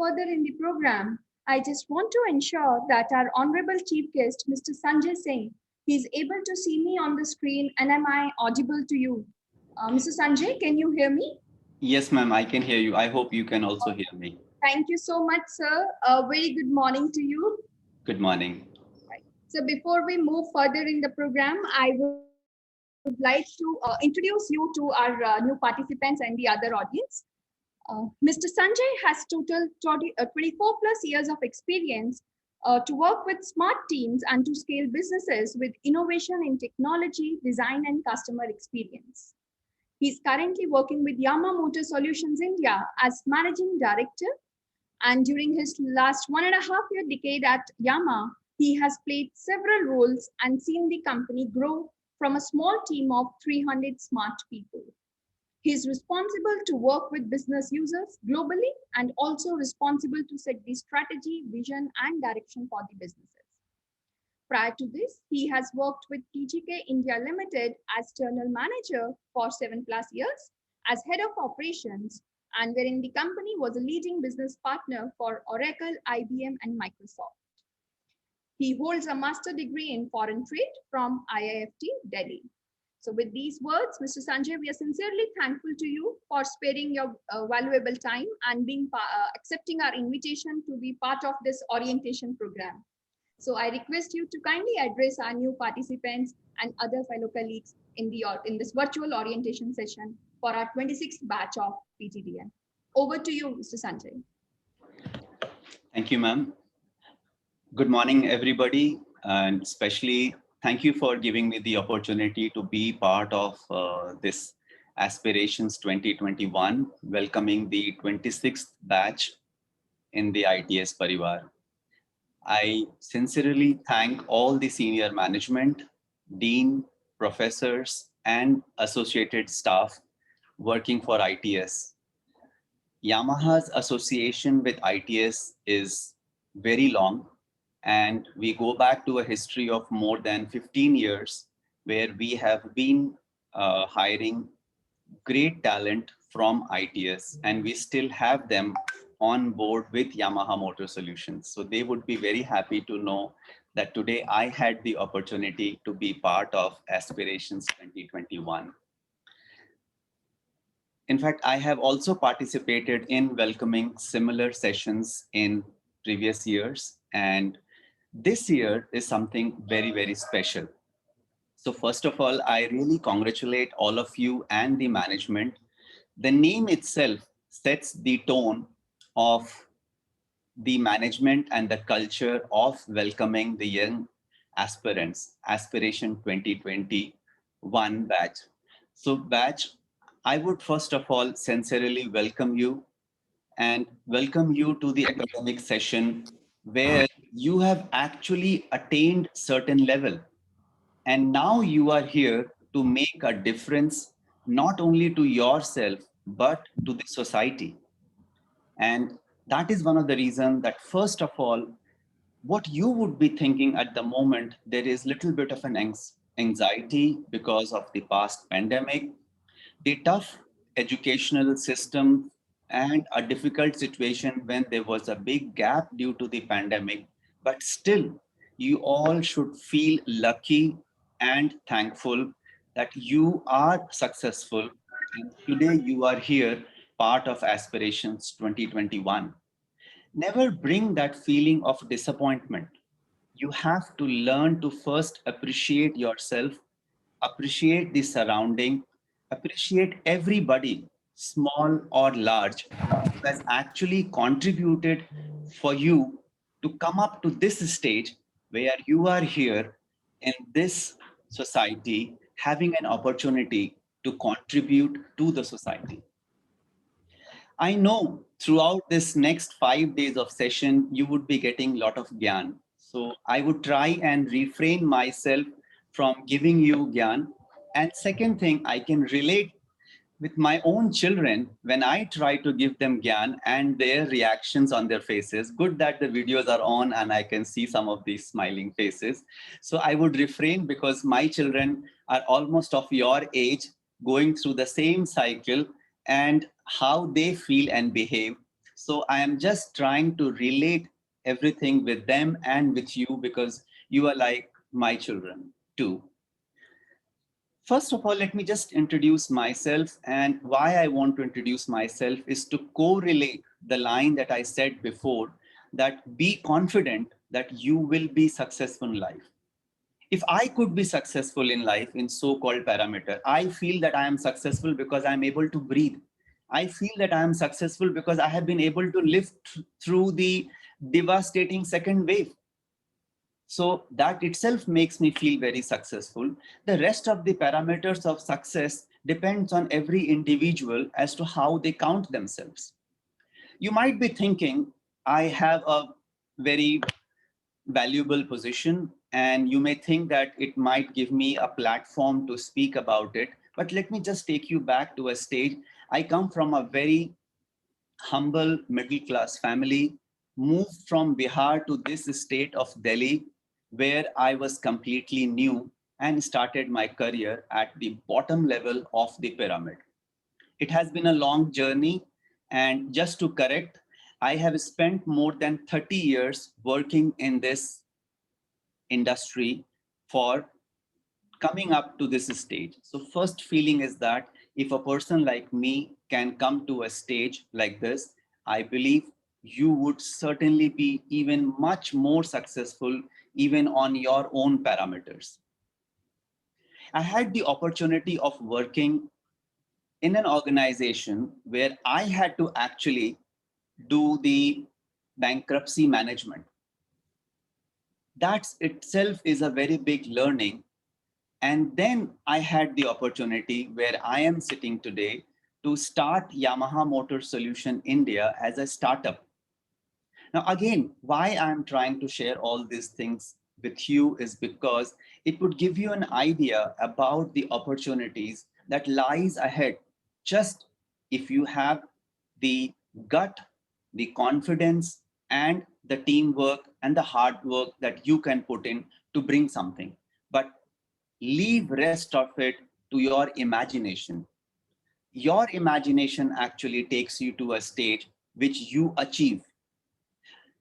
further in the program, I just want to ensure that our honorable chief guest, Mr. Sanjay Singh, is able to see me on the screen and am I audible to you? Mr. Sanjay, can you hear me? Yes, ma'am, I can hear you. I hope you can also hear me. Thank you so much, sir. A very good morning to you. Good morning. Right. So before we move further in the program, I would like to introduce you to our new participants and the other audience. Mr. Sanjay has total 24 plus years of experience to work with smart teams and to scale businesses with innovation in technology, design, and customer experience. He's currently working with Yamaha Motor Solutions India as managing director. And during his last 1.5 year decade at Yamaha, he has played several roles and seen the company grow from a small team of 300 smart people. He is responsible to work with business users globally and also responsible to set the strategy, vision, and direction for the businesses. Prior to this, he has worked with TGK India Limited as general manager for 7+ years as head of operations, and wherein the company was a leading business partner for Oracle, IBM, and Microsoft. He holds a master degree in foreign trade from IIFT, Delhi. So with these words, Mr. Sanjay, we are sincerely thankful to you for sparing your valuable time and accepting our invitation to be part of this orientation program. So I request you to kindly address our new participants and other fellow colleagues in this virtual orientation session for our 26th batch of PGDM. Over to you, Mr. Sanjay. Thank you, ma'am. Good morning, everybody, and especially thank you for giving me the opportunity to be part of this Aspirations 2021, welcoming the 26th batch in the I.T.S. Parivar. I sincerely thank all the senior management, dean, professors, and associated staff working for I.T.S. Yamaha's association with I.T.S. is very long, and we go back to a history of more than 15 years where we have been hiring great talent from I.T.S. and we still have them on board with Yamaha Motor Solutions. So they would be very happy to know that today I had the opportunity to be part of Aspirations 2021. In fact, I have also participated in welcoming similar sessions in previous years, and this year is something very, very special. So first of all, I really congratulate all of you and the management. The name itself sets the tone of the management and the culture of welcoming the young aspirants, Aspiration 2021 batch. So batch, I would first of all sincerely welcome you and welcome you to the academic session where you have actually attained certain level. And now you are here to make a difference, not only to yourself, but to the society. And that is one of the reasons that first of all, what you would be thinking at the moment, there is little bit of an anxiety because of the past pandemic, the tough educational system, and a difficult situation when there was a big gap due to the pandemic. But still, you all should feel lucky and thankful that you are successful. And today you are here, part of Aspirations 2021. Never bring that feeling of disappointment. You have to learn to first appreciate yourself, appreciate the surrounding, appreciate everybody, small or large, who has actually contributed for you to come up to this stage where you are here in this society, having an opportunity to contribute to the society. I know throughout this next 5 days of session, you would be getting a lot of gyan. So I would try and refrain myself from giving you gyan. And second thing, I can relate with my own children when I try to give them gyan and their reactions on their faces. Good that the videos are on and I can see some of these smiling faces. So I would refrain because my children are almost of your age, going through the same cycle and how they feel and behave. So I am just trying to relate everything with them and with you because you are like my children too. First of all, let me just introduce myself, and why I want to introduce myself is to correlate the line that I said before, that be confident that you will be successful in life. If I could be successful in life in so-called parameter, I feel that I am successful because I'm able to breathe. I feel that I am successful because I have been able to live through the devastating second wave. So that itself makes me feel very successful. The rest of the parameters of success depends on every individual as to how they count themselves. You might be thinking, I have a very valuable position, and you may think that it might give me a platform to speak about it. But let me just take you back to a stage. I come from a very humble middle class family, moved from Bihar to this state of Delhi, where I was completely new and started my career at the bottom level of the pyramid. It has been a long journey, and just to correct, I have spent more than 30 years working in this industry for coming up to this stage. So first feeling is that if a person like me can come to a stage like this, I believe you would certainly be even much more successful even on your own parameters. I had the opportunity of working in an organization where I had to actually do the bankruptcy management. That itself is a very big learning. And then I had the opportunity where I am sitting today to start Yamaha Motor Solution India as a startup. Now, again, why I'm trying to share all these things with you is because it would give you an idea about the opportunities that lies ahead. Just if you have the gut, the confidence, and the teamwork and the hard work that you can put in to bring something. But leave rest of it to your imagination. Your imagination actually takes you to a stage which you achieve.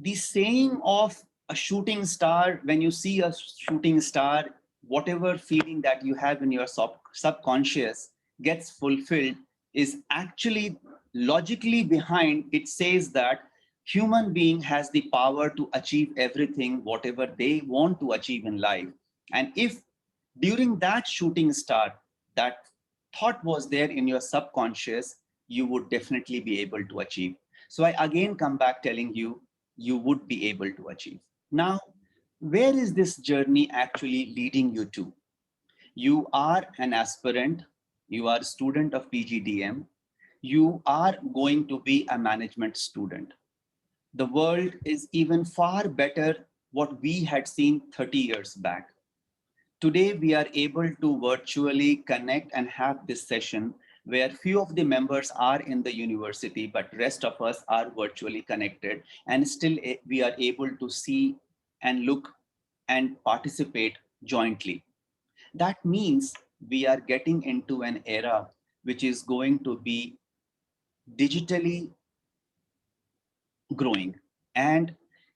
The saying of a shooting star, when you see a shooting star, whatever feeling that you have in your subconscious gets fulfilled, is actually logically behind. It says that human being has the power to achieve everything whatever they want to achieve in life. And if during that shooting star that thought was there in your subconscious, you would definitely be able to achieve. So I again come back telling you, you would be able to achieve. Now, where is this journey actually leading you to? You are an aspirant, you are a student of PGDM, you are going to be a management student. The world is even far better what we had seen 30 years back. Today, we are able to virtually connect and have this session where few of the members are in the university, but rest of us are virtually connected, and still we are able to see and look and participate jointly. That means we are getting into an era which is going to be digitally growing. And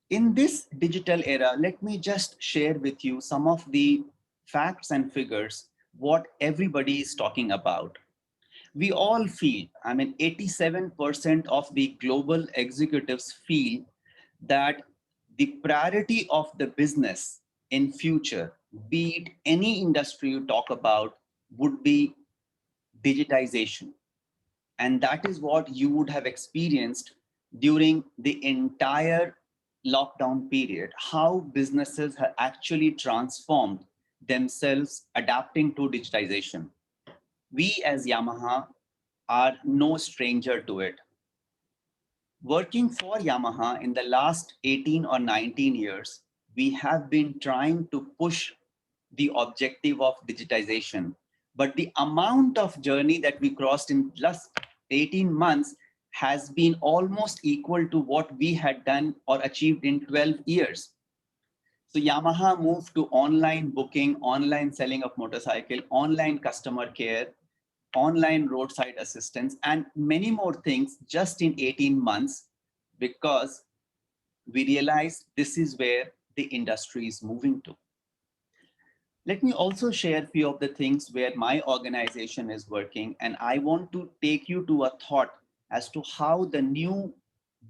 in this digital era, let me just share with you some of the facts and figures what everybody is talking about. We all feel, I mean, 87% of the global executives feel that the priority of the business in future, be it any industry you talk about, would be digitization. And that is what you would have experienced during the entire lockdown period, how businesses have actually transformed themselves adapting to digitization. We as Yamaha are no stranger to it. Working for Yamaha in the last 18 or 19 years, we have been trying to push the objective of digitization. But the amount of journey that we crossed in last 18 months has been almost equal to what we had done or achieved in 12 years. So Yamaha moved to online booking, online selling of motorcycle, online customer care, online roadside assistance, and many more things just in 18 months. because we realize this is where the industry is moving to. Let me also share a few of the things where my organization is working, and I want to take you to a thought as to how the new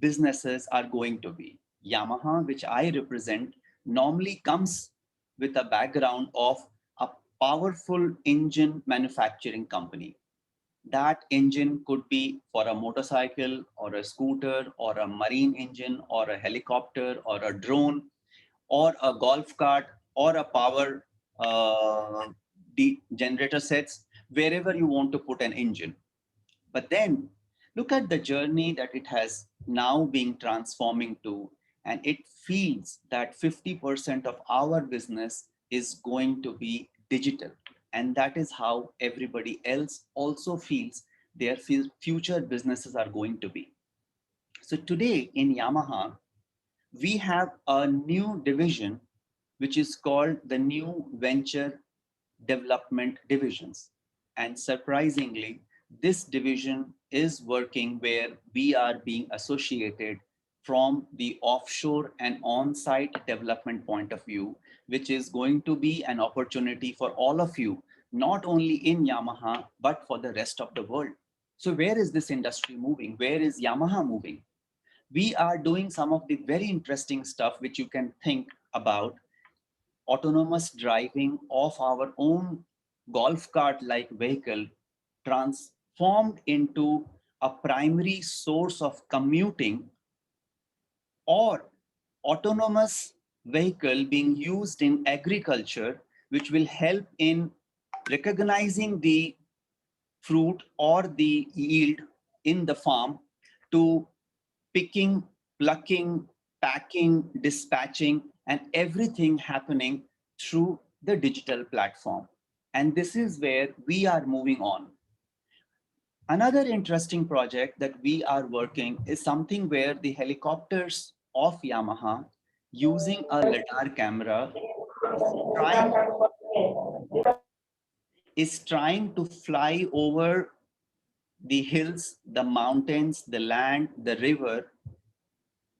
businesses are going to be. Yamaha, which I represent, normally comes with a background of a powerful engine manufacturing company. That engine could be for a motorcycle or a scooter or a marine engine or a helicopter or a drone or a golf cart or a power generator sets, wherever you want to put an engine. But then look at the journey that it has now been transforming to, and it feels that 50% of our business is going to be digital. And that is how everybody else also feels their future businesses are going to be. So today in Yamaha, we have a new division which is called the new venture development divisions. And surprisingly, this division is working where we are being associated from the offshore and on-site development point of view, which is going to be an opportunity for all of you, not only in Yamaha, but for the rest of the world. So where is this industry moving? Where is Yamaha moving? We are doing some of the very interesting stuff which you can think about: autonomous driving of our own golf cart like vehicle transformed into a primary source of commuting, or autonomous vehicle being used in agriculture, which will help in recognizing the fruit or the yield in the farm, to picking, plucking, packing, dispatching, and everything happening through the digital platform. And this is where we are moving on. Another interesting project that we are working is something where the helicopters of Yamaha, using a lidar camera, is trying to fly over the hills, the mountains, the land, the river,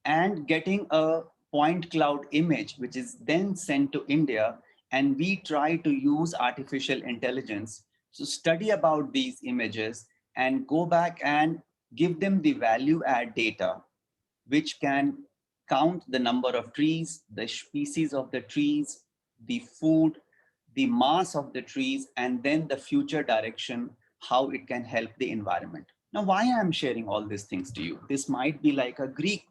and getting a point cloud image, which is then sent to India. And we try to use artificial intelligence to study about these images and go back and give them the value add data, which can count the number of trees, the species of the trees, the food, the mass of the trees, and then the future direction, how it can help the environment. Now, why I'm sharing all these things to you? This might be like a Greek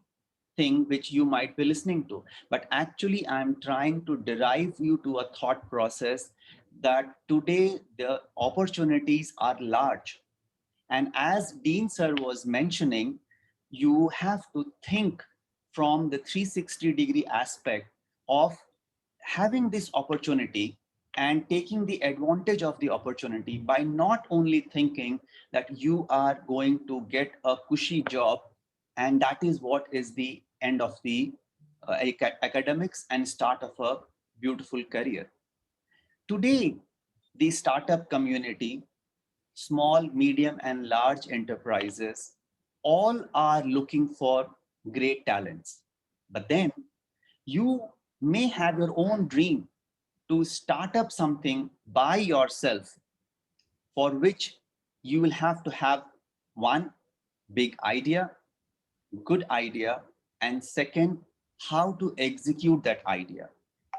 thing which you might be listening to, but actually I'm trying to derive you to a thought process that today the opportunities are large. And as Dean sir was mentioning, you have to think from the 360-degree aspect of having this opportunity and taking the advantage of the opportunity, by not only thinking that you are going to get a cushy job and that is what is the end of the academics and start of a beautiful career. Today, the startup community, small, medium, and large enterprises, all are looking for great talents. But then you may have your own dream to start up something by yourself, for which you will have to have one, big idea, good idea, and second, how to execute that idea.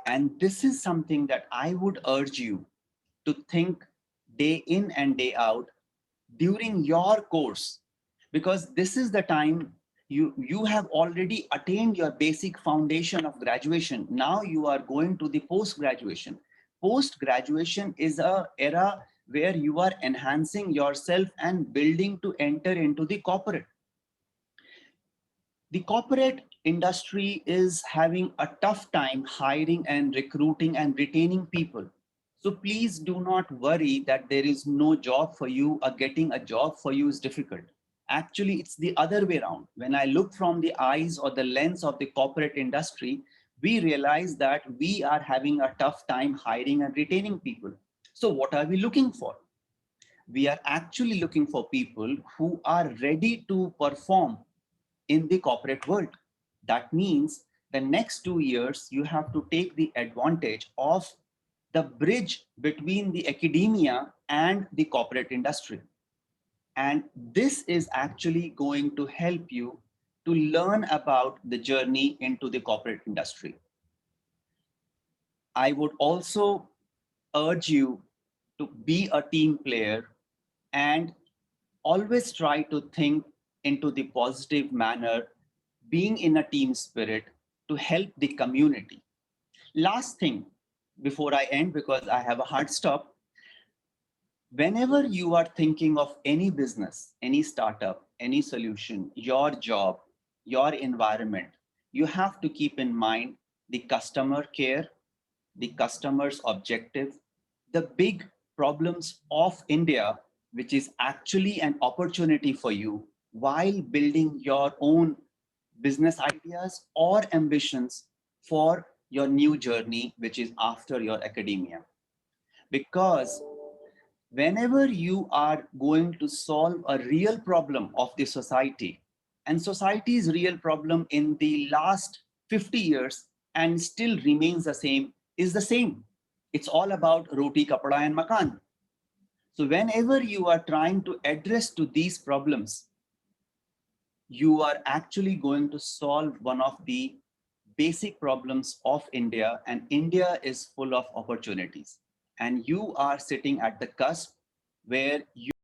And this is something that I would urge you to think day in and day out during your course, because this is the time you have already attained your basic foundation of graduation. Now you are going to the post graduation. Post graduation is a era where you are enhancing yourself and building to enter into the corporate. The corporate industry is having a tough time hiring and recruiting and retaining people. So please do not worry that there is no job for you, or getting a job for you is difficult. Actually, it's the other way around. When I look from the eyes or the lens of the corporate industry, we realize that we are having a tough time hiring and retaining people. So what are we looking for? We are actually looking for people who are ready to perform in the corporate world. That means the next 2 years, you have to take the advantage of the bridge between the academia and the corporate industry. And this is actually going to help you to learn about the journey into the corporate industry. I would also urge you to be a team player and always try to think into the positive manner, being in a team spirit to help the community. Last thing before I end, because I have a hard stop, whenever you are thinking of any business, any startup, any solution, your job, your environment, you have to keep in mind the customer care, the customer's objective, the big problems of India, which is actually an opportunity for you while building your own business ideas or ambitions for your new journey, which is after your academia. Because whenever you are going to solve a real problem of the society, and society's real problem in the last 50 years and still remains the same, is the same. It's all about roti, kapda, and makan. So whenever you are trying to address to these problems, you are actually going to solve one of the basic problems of India, and India is full of opportunities. And you are sitting at the cusp where you